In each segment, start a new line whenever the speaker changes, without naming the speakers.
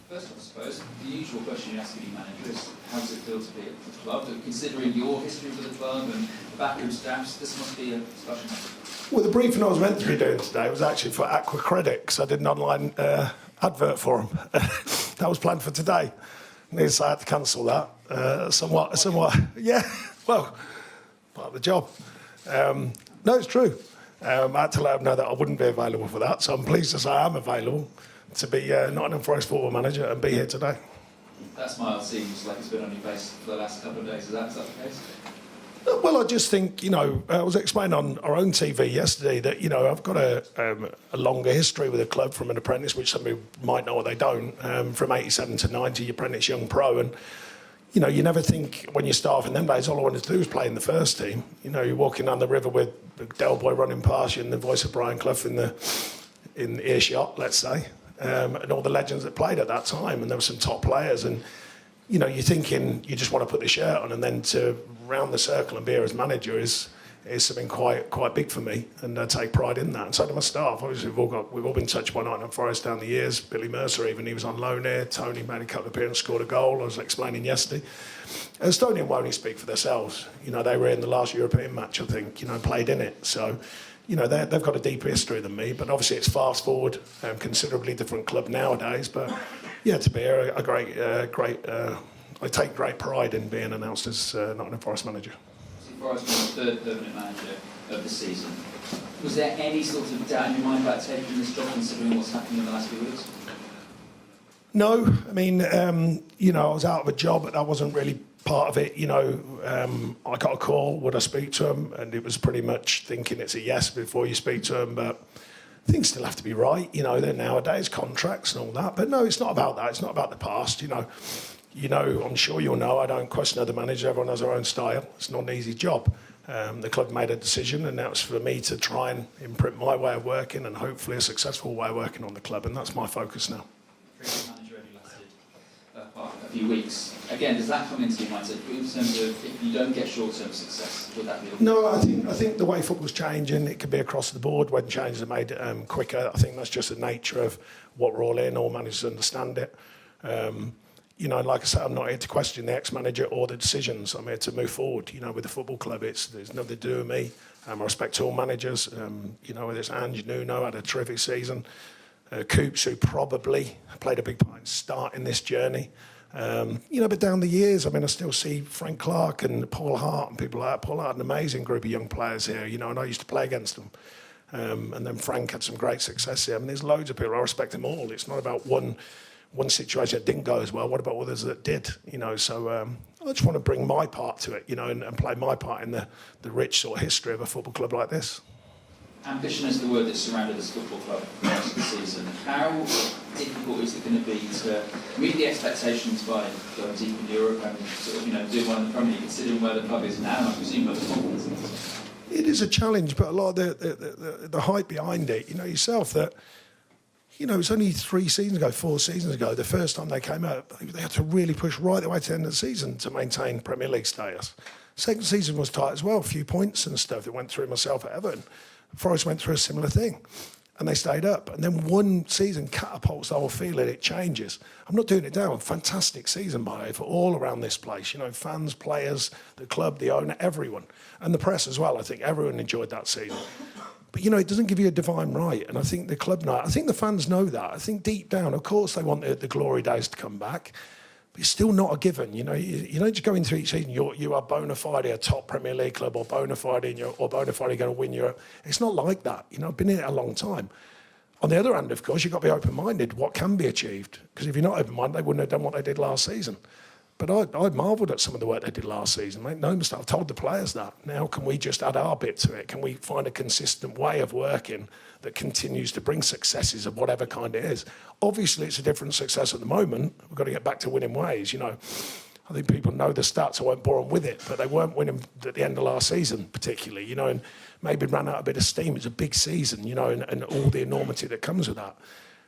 First off, I suppose, the usual question you ask any manager is, how does it feel to be at the club? Considering your history with the club and the backroom staffs, this must be a special moment.
Well, the briefing I was meant to be doing today was actually for Aqua Credit, because I did an online advert for them. That was planned for today. And so I had to cancel that. Somewhat, yeah, well, part of the job. No, it's true. I had to let them know that I wouldn't be available for that, so I'm pleased to say I am available to be Nottingham Forest football manager and be here today.
That smile seems like it's been on your face for the last couple of days. Is that the case?
Well, I just think, I was explaining on our own TV yesterday that, I've got a longer history with the club from an apprentice, which some people might know or they don't, from 87 to 90, you apprentice young pro. And, you never think when you start off in them days, all I wanted to do was play in the first team. You're walking down the river with the Del Boy running past you and the voice of Brian Clough in earshot, let's say, and all the legends that played at that time. And there were some top players. And, you're thinking you just want to put the shirt on, and then to round the circle and be here as manager is something quite big for me, and I take pride in that. And so do my staff. Obviously, we've all been touched by Nottingham Forest down the years. Billy Mercer, even he was on loan here. Tony made a couple of appearances, scored a goal. I was explaining yesterday. And Estonian won't only speak for themselves. They were in the last European match, I think. Played in it. So, they've got a deeper history than me. But obviously, it's fast forward, considerably different club nowadays. But yeah, to be here, I take great pride in being announced as Nottingham Forest manager.
Forest was the third permanent manager of the season. Was there any sort of doubt in your mind about taking this job, considering what's happened in the last few weeks?
No, I mean, I was out of a job, but that wasn't really part of it. I got a call, would I speak to him? And it was pretty much thinking it's a yes before you speak to him, but things still have to be right. They're nowadays contracts and all that. But no, it's not about that. It's not about the past, I'm sure you'll know, I don't question other managers. Everyone has their own style. It's not an easy job. The club made a decision, and that was for me to try and imprint my way of working and hopefully a successful way of working on the club, and that's my focus now.
Manager only lasted a few weeks. Again, does that come into your mindset in terms of if you don't get short-term success, would that be?
No, I think the way football's changing, it could be across the board when changes are made quicker. I think that's just the nature of what we're all in. All managers understand it. Like I said, I'm not here to question the ex-manager or the decisions. I'm here to move forward. With the football club, there's nothing to do with me. I respect all managers. Whether it's Ange, Nuno had a terrific season. Coops, who probably played a big part in starting this journey. But down the years, I still see Frank Clark and Paul Hart and people like that. Paul Hart had an amazing group of young players here, and I used to play against them. And then Frank had some great success here. There's loads of people. I respect them all. It's not about one situation that didn't go as well. What about others that did? So I just want to bring my part to it, and play my part in the rich sort of history of a football club like this.
Ambition is the word that surrounded this football club most of the season. How difficult is it going to be to meet the expectations by going deep in Europe and doing well in the Premier League, considering where the club is now, and I presume where the confidence is?
It is a challenge, but a lot of the hype behind it, yourself, that it's only 4 seasons ago, the first time they came out, they had to really push right the way to the end of the season to maintain Premier League status. Second season was tight as well, a few points and stuff that went through myself at Everton. Forest went through a similar thing, and they stayed up. And then one season catapults the whole feeling, it changes. I'm not doing it down. Fantastic season, by the way, for all around this place. Fans, players, the club, the owner, everyone. And the press as well. I think everyone enjoyed that season. But, it doesn't give you a divine right. And I think the club know it. I think the fans know that. I think deep down, of course, they want the glory days to come back. But it's still not a given. You don't just go into each season, you are bona fide a top Premier League club or bona fide going to win Europe. It's not like that. I've been in it a long time. On the other hand, of course, you've got to be open-minded. What can be achieved? Because if you're not open-minded, they wouldn't have done what they did last season. But I marvelled at some of the work they did last season. Make no mistake, I've told the players that. Now, can we just add our bit to it? Can we find a consistent way of working that continues to bring successes of whatever kind it is? Obviously, it's a different success at the moment. We've got to get back to winning ways, I think people know the stats, I won't bore them with it, but they weren't winning at the end of last season, particularly, and maybe ran out a bit of steam. It was a big season, and all the enormity that comes with that.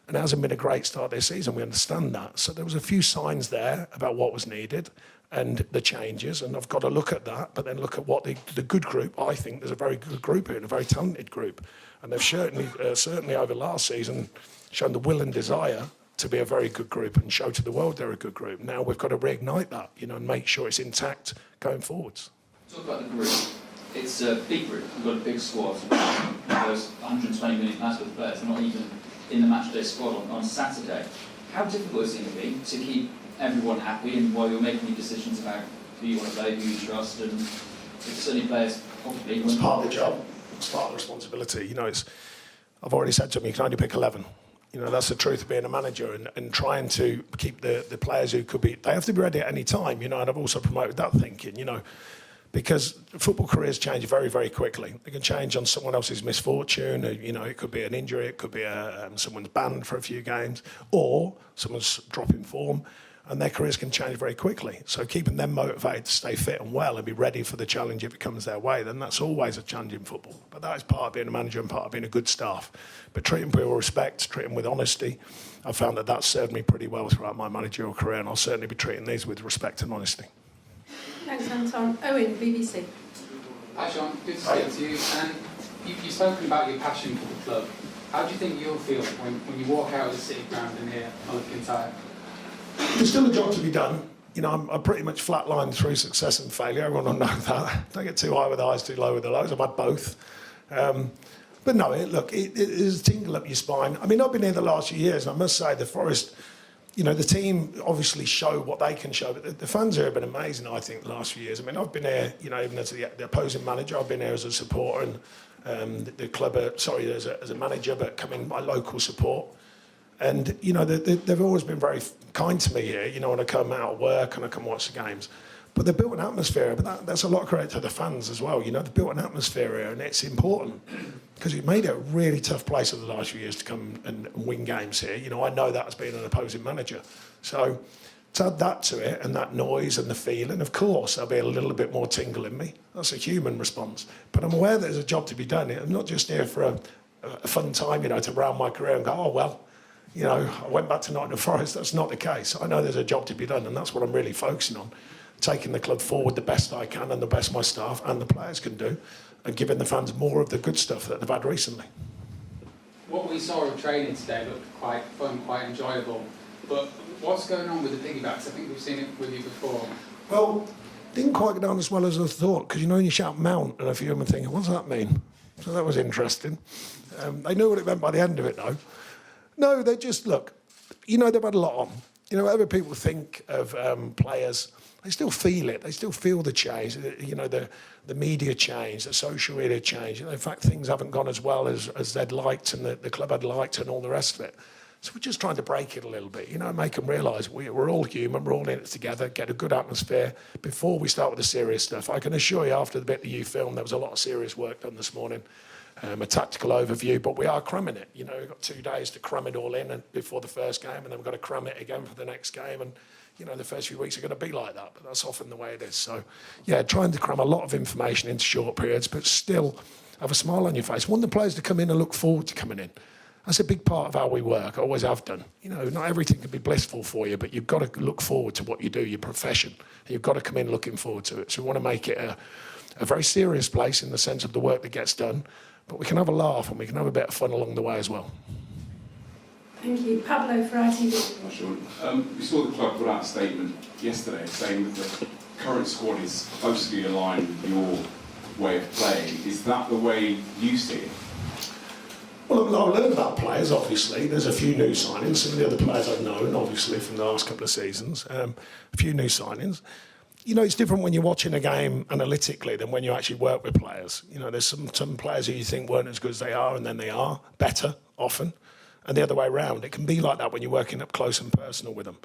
And it hasn't been a great start this season, we understand that. So there was a few signs there about what was needed and the changes, and I've got to look at that, but then look at what the good group, I think there's a very good group here and a very talented group. And they've certainly over last season shown the will and desire to be a very good group and show to the world they're a good group. Now we've got to reignite that, and make sure it's intact going forwards.
Talk about the group. It's a big group. We've got a big squad. There's 120 million pounds worth of players. They're not even in the matchday squad on Saturday. How difficult is it going to be to keep everyone happy, and while you're making decisions about who you want to play, who you trust, and if certainly players probably...
It's part of the job. It's part of the responsibility. I've already said to them, you can only pick 11. That's the truth of being a manager, and trying to keep the players who could be... They have to be ready at any time, and I've also promoted that thinking, because football careers change very, very quickly. They can change on someone else's misfortune. It could be an injury, it could be someone's banned for a few games, or someone's dropping form, and their careers can change very quickly. So keeping them motivated to stay fit and well and be ready for the challenge if it comes their way, then that's always a challenge in football. But that is part of being a manager and part of being a good staff. But treating people with respect, treating with honesty, I've found that that's served me pretty well throughout my managerial career, and I'll certainly be treating these with respect and honesty.
Thanks, Anton. Owen, BBC.
Hi, Sean. Good to speak to you. And you've spoken about your passion for the club. How do you think you'll feel when you walk out of the City ground and hear Oliver Kintyre?
There's still a job to be done. I'm pretty much flatlined through success and failure. Everyone will know that. Don't get too high with the highs, too low with the lows. I've had both. But no, it is a tingle up your spine. I've been here the last few years, and I must say the Forest... the team obviously show what they can show, but the fans here have been amazing, I think, the last few years. I've been here, even as the opposing manager, I've been here as a supporter, and the club, as a manager, but come in by local support. And, they've always been very kind to me here, when I come out of work and I come watch the games. But they've built an atmosphere, but that's a lot of credit to the fans as well. They've built an atmosphere here, and it's important because it made it a really tough place over the last few years to come and win games here. I know that as being an opposing manager. So to add that to it, and that noise and the feeling, of course, there'll be a little bit more tingle in me. That's a human response. But I'm aware there's a job to be done. I'm not just here for a fun time, to round my career and go, oh, well, I went back to Nottingham Forest. That's not the case. I know there's a job to be done, and that's what I'm really focusing on. Taking the club forward the best I can, and the best my staff and the players can do, and giving the fans more of the good stuff that they've had recently.
What we saw of training today looked quite fun, quite enjoyable. But what's going on with the piggybacks? I think we've seen it with you before.
Well, didn't quite go down as well as I thought, because when you shout mount, and a few of them are thinking, what does that mean? So that was interesting. They knew what it meant by the end of it, though. No, they just, look, they've had a lot on. Whatever people think of players, they still feel it. They still feel the change. The media change, the social media change. In fact, things haven't gone as well as they'd liked and the club had liked and all the rest of it. So we're just trying to break it a little bit, make them realise we're all human, we're all in it together, get a good atmosphere before we start with the serious stuff. I can assure you, after the bit that you filmed, there was a lot of serious work done this morning. A tactical overview, but we are cramming it. We've got 2 days to cram it all in and before the first game, and then we've got to cram it again for the next game. And the first few weeks are going to be like that, but that's often the way it is. So, yeah, trying to cram a lot of information into short periods, but still have a smile on your face. Want the players to come in and look forward to coming in. That's a big part of how we work. I always have done. Not everything can be blissful for you, but you've got to look forward to what you do, your profession. You've got to come in looking forward to it. So we want to make it a very serious place in the sense of the work that gets done. But we can have a laugh and we can have a bit of fun along the way as well.
Thank you. Pablo for ITV.
Hi, Sean. We saw the club put out a statement yesterday saying that the current squad is closely aligned with your way of playing. Is that the way you see it?
Well, I've learned about players, obviously. There's a few new signings. Some of the other players I've known, obviously, from the last couple of seasons. A few new signings. It's different when you're watching a game analytically than when you actually work with players. There's some players who you think weren't as good as they are, and then they are better, often. And the other way around. It can be like that when you're working up close and personal with them.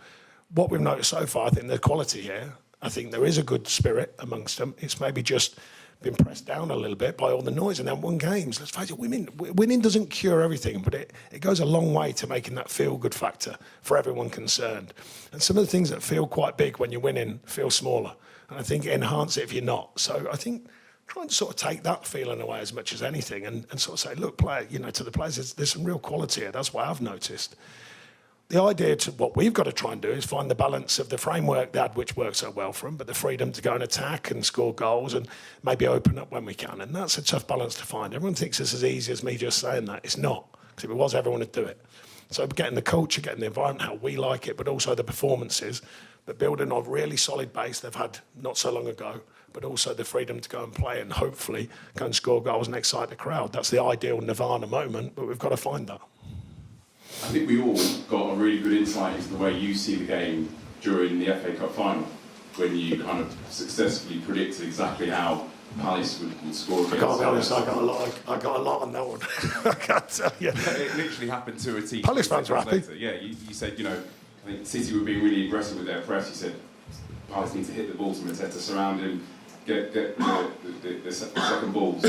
What we've noticed so far, I think the quality here, I think there is a good spirit amongst them. It's maybe just been pressed down a little bit by all the noise and then won games. Let's face it, winning doesn't cure everything, but it goes a long way to making that feel-good factor for everyone concerned. And some of the things that feel quite big when you're winning feel smaller. And I think it enhances it if you're not. So I think trying to sort of take that feeling away as much as anything and sort of say, look, player, to the players, there's some real quality here. That's what I've noticed. The idea to what we've got to try and do is find the balance of the framework that which works so well for them, but the freedom to go and attack and score goals and maybe open up when we can. And that's a tough balance to find. Everyone thinks it's as easy as me just saying that. It's not. Because if it was, everyone would do it. So getting the culture, getting the environment, how we like it, but also the performances, but building on a really solid base they've had not so long ago, but also the freedom to go and play and hopefully go and score goals and excite the crowd. That's the ideal nirvana moment, but we've got to find that.
I think we all got a really good insight into the way you see the game during the FA Cup final, when you kind of successfully predicted exactly how Palace would score against.
I can't be honest, I got a lot on that one. I can't tell you.
It literally happened to a team.
Palace fans were happy.
Later. Yeah, you said, I think City were being really aggressive with their press. You said Palace need to hit the ball to Mateta, surround him, get the second balls.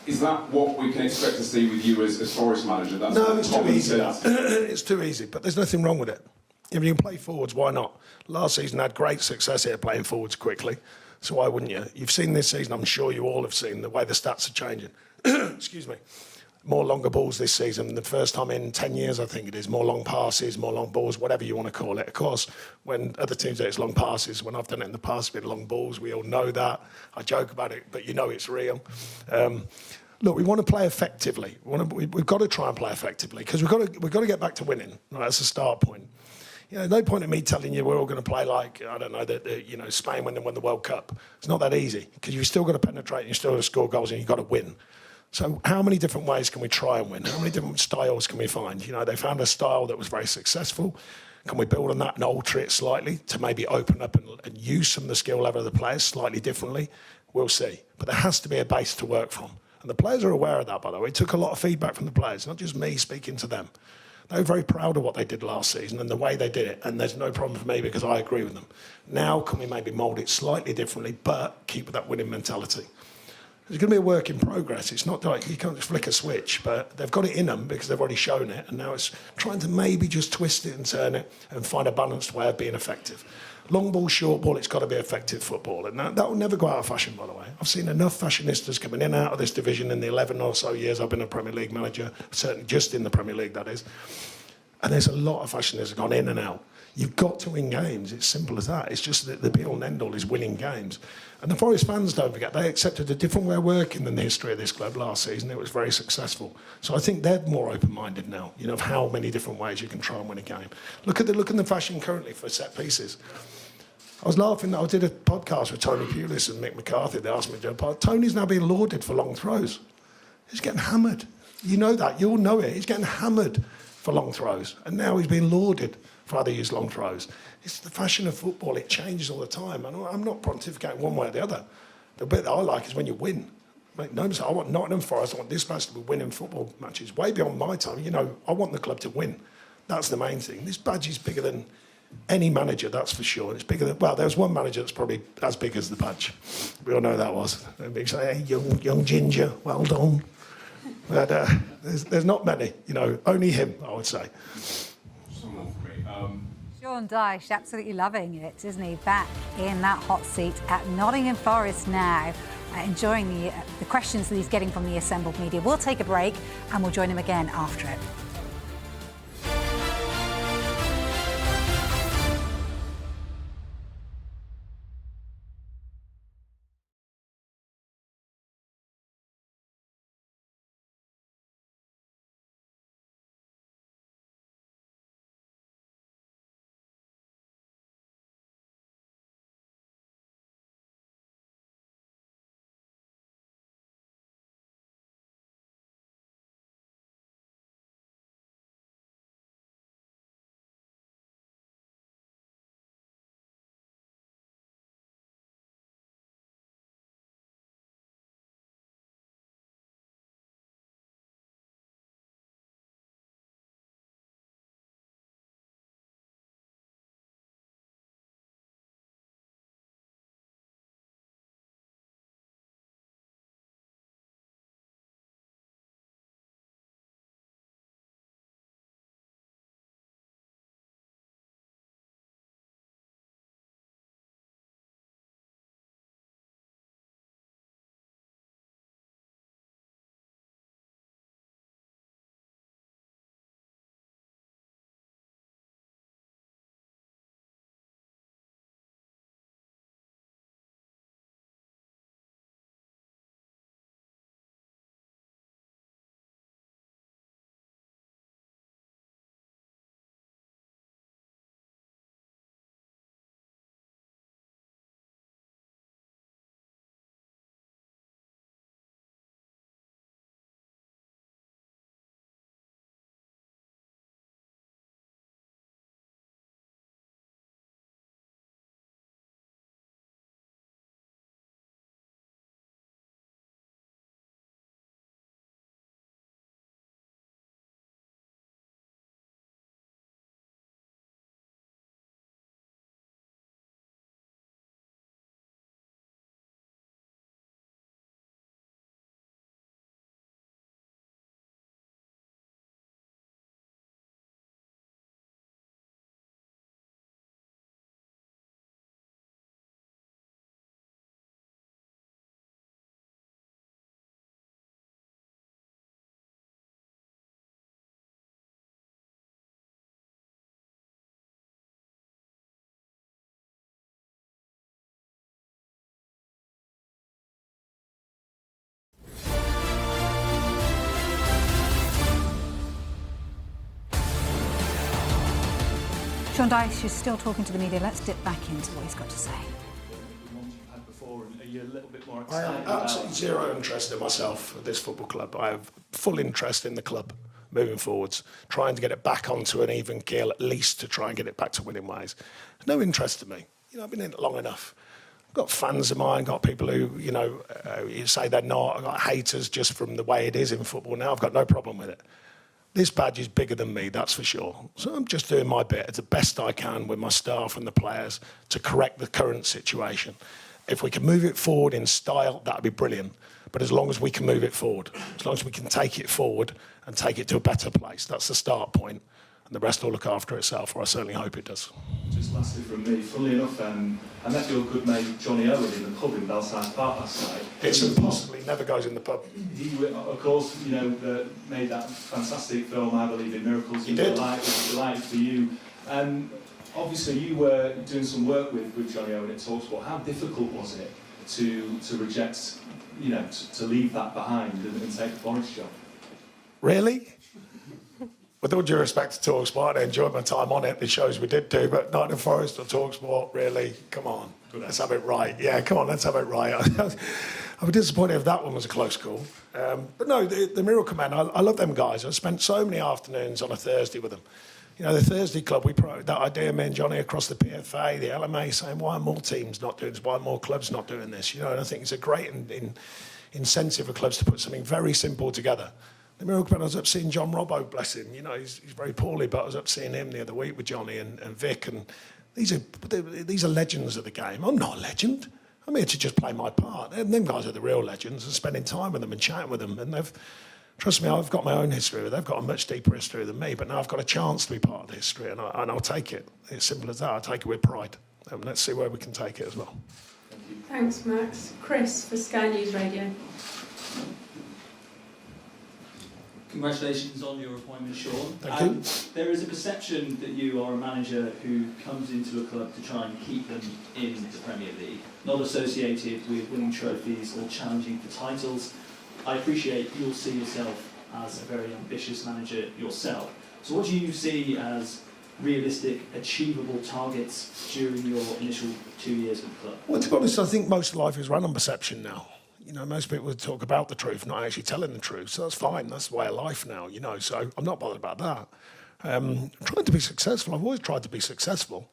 Is that what we can expect to see with you as Forest manager? That's
No, it's too easy. It's too easy, but there's nothing wrong with it. If you can play forwards, why not? Last season had great success here playing forwards quickly, so why wouldn't you? You've seen this season, I'm sure you all have seen the way the stats are changing. Excuse me. More longer balls this season, the first time in 10 years, I think it is. More long passes, more long balls, whatever you want to call it. Of course, when other teams do it, it's long passes. When I've done it in the past, it's been long balls. We all know that. I joke about it, but you know it's real. Look, we want to play effectively. We've got to try and play effectively because we've got to get back to winning. Right, that's the start point. No point in me telling you we're all going to play like, I don't know, Spain when they won the World Cup. It's not that easy because you've still got to penetrate and you've still got to score goals and you've got to win. So how many different ways can we try and win? How many different styles can we find? They found a style that was very successful. Can we build on that and alter it slightly to maybe open up and use some of the skill level of the players slightly differently? We'll see. But there has to be a base to work from. And the players are aware of that, by the way. It took a lot of feedback from the players, not just me speaking to them. They were very proud of what they did last season and the way they did it. And there's no problem for me because I agree with them. Now, can we maybe mould it slightly differently, but keep that winning mentality? It's going to be a work in progress. It's not like you can't just flick a switch, but they've got it in them because they've already shown it. And now it's trying to maybe just twist it and turn it and find a balanced way of being effective. Long ball, short ball, it's got to be effective football. And that will never go out of fashion, by the way. I've seen enough fashionistas coming in and out of this division in the 11 or so years I've been a Premier League manager, certainly just in the Premier League, that is. And there's a lot of fashionistas gone in and out. You've got to win games. It's simple as that. It's just that the be-all and end-all is winning games. And the Forest fans, don't forget, they accepted a different way of working than the history of this club last season. It was very successful. So I think they're more open-minded now, of how many different ways you can try and win a game. Look at the fashion currently for set pieces. I was laughing that I did a podcast with Tony Pulis and Mick McCarthy. They asked me to do a Tony's now being lauded for long throws. He's getting hammered. You know that. You all know it. He's getting hammered for long throws. And now he's being lauded for how they use long throws. It's the fashion of football. It changes all the time. And I'm not pontificating one way or the other. The bit that I like is when you win. Make no mistake, I want Nottingham Forest, I want this match to be winning football matches. Way beyond my time. I want the club to win. That's the main thing. This badge is bigger than any manager, that's for sure. It's bigger than, there was one manager that's probably as big as the badge. We all know who that was. They'd say, hey, young ginger, well done. But there's not many, only him, I would say.
Sean Dyche, absolutely loving it, isn't he? Back in that hot seat at Nottingham Forest now, enjoying the questions that he's getting from the assembled media. We'll take a break and we'll join him again after it. Sean Dyche is still talking to the media. Let's dip back into what he's got to say.
The ones you've had before, and are you a little bit more
I
excited
have
about?
absolutely zero interest in myself at this football club. I have full interest in the club moving forwards, trying to get it back onto an even keel, at least to try and get it back to winning ways. No interest in me. I've been in it long enough. I've got fans of mine, got people who, you say they're not. I've got haters just from the way it is in football now. I've got no problem with it. This badge is bigger than me, that's for sure. So I'm just doing my bit as the best I can with my staff and the players to correct the current situation. If we can move it forward in style, that'd be brilliant. But as long as we can move it forward, as long as we can take it forward and take it to a better place, that's the start point. And the rest will look after itself, or I certainly hope it does.
Just lastly from me, funnily enough, I met your good mate Johnny Owen in the pub in Belsize Park last night.
It's impossible, he never goes in the pub.
He, of course, made that fantastic film, I Believe in Miracles.
He did.
Delighted for you. Obviously, you were doing some work with Johnny Owen at Talksport. How difficult was it to reject, to leave that behind and take the Forest job?
Really? With all due respect to TalkSport, I enjoyed my time on it, the shows we did do, but Nottingham Forest or TalkSport, really? Come on, let's have it right. Yeah, come on, let's have it right. I'm disappointed if that one was a close call. But no, the Miracle Men, I love them guys. I spent so many afternoons on a Thursday with them. The Thursday club, that idea, me and Johnny across the PFA, the LMA, saying, why are more teams not doing this? Why are more clubs not doing this? And I think it's a great incentive for clubs to put something very simple together. The Miracle Men, I was up seeing John Robbo, bless him. He's very poorly, but I was up seeing him the other week with Johnny and Vic. And these are legends of the game. I'm not a legend. I'm here to just play my part. And them guys are the real legends, and spending time with them and chatting with them. And trust me, I've got my own history. They've got a much deeper history than me, but now I've got a chance to be part of the history, and I'll take it. It's simple as that. I'll take it with pride. Let's see where we can take it as well.
Thanks, Max. Chris for Sky News Radio.
Congratulations on your appointment, Sean.
Thank you.
There is a perception that you are a manager who comes into a club to try and keep them in the Premier League, not associated with winning trophies or challenging for titles. I appreciate you'll see yourself as a very ambitious manager yourself. So what do you see as realistic, achievable targets during your initial 2 years with the club?
Well, to be honest, I think most of life is run on perception now. Most people would talk about the truth, not actually telling the truth. So that's fine. That's the way of life now, So I'm not bothered about that. I'm trying to be successful. I've always tried to be successful.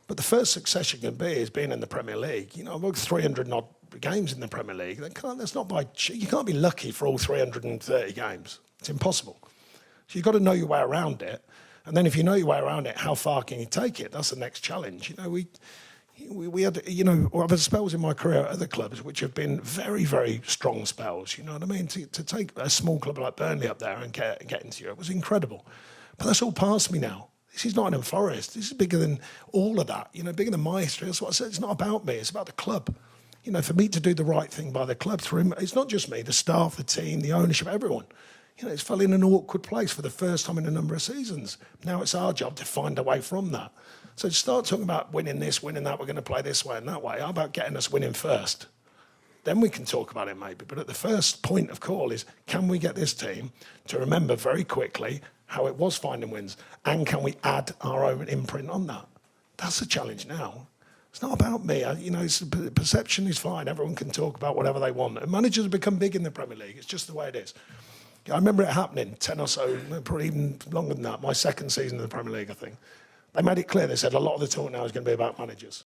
But the first success you can be is being in the Premier League. I've worked 300 odd games in the Premier League. You can't be lucky for all 330 games. It's impossible. So you've got to know your way around it. And then if you know your way around it, how far can you take it? That's the next challenge. We had, I've had spells in my career at other clubs which have been very, very strong spells. You know what I mean? To take a small club like Burnley up there and get into Europe was incredible. But that's all past me now. This is Nottingham Forest. This is bigger than all of that. Bigger than my history. That's what I said. It's not about me. It's about the club. For me to do the right thing by the club through, it's not just me, the staff, the team, the ownership, everyone. It's fell in an awkward place for the first time in a number of seasons. Now it's our job to find a way from that. So to start talking about winning this, winning that, we're going to play this way and that way, how about getting us winning first? Then we can talk about it maybe. But at the first point of call is, can we get this team to remember very quickly how it was finding wins? And can we add our own imprint on that? That's the challenge now. It's not about me. Perception is fine. Everyone can talk about whatever they want. And managers have become big in the Premier League. It's just the way it is. I remember it happening 10 or so, probably even longer than that, my second season in the Premier League, I think. They made it clear. They said a lot of the talk now is going to be about managers.